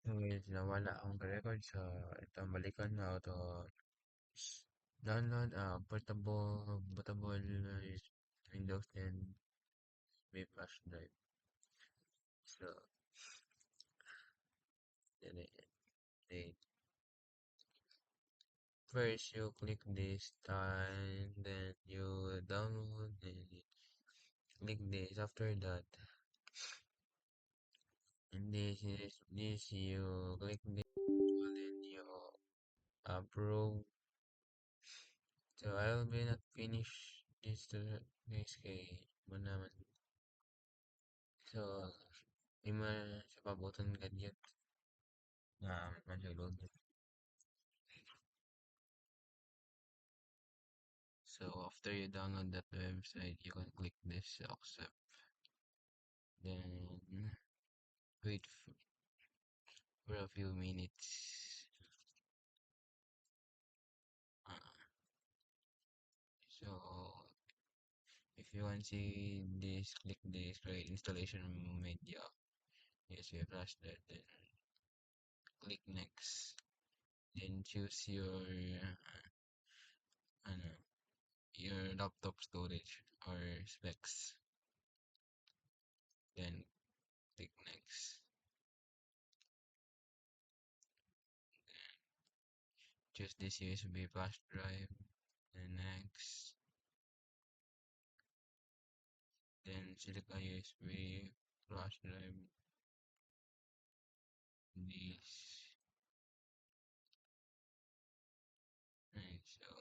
Anyways, nawala ang record sa ito balikan na ito download bootable Windows 10 may flash drive. So, then first you click this time, then you download, then you click this. After that, and this you click this, then you approve. So I will be not finish this kay mo naman. So, ima sa pabuton ganyan na mansulod. So after you download that website, you can click this accept. Then wait for a few minutes. Uh, so if you want to see this, click this create installation media. Yes, we flash that. Then click next. Then choose ano, your laptop storage or specs. Then click next. Choose this USB flash drive. Then next. Then select a USB flash drive. This. Right, so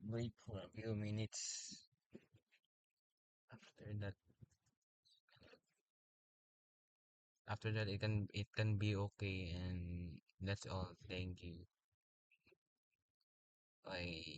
wait for a few minutes. After that, it can be okay, and that's all. Thank you. Bye.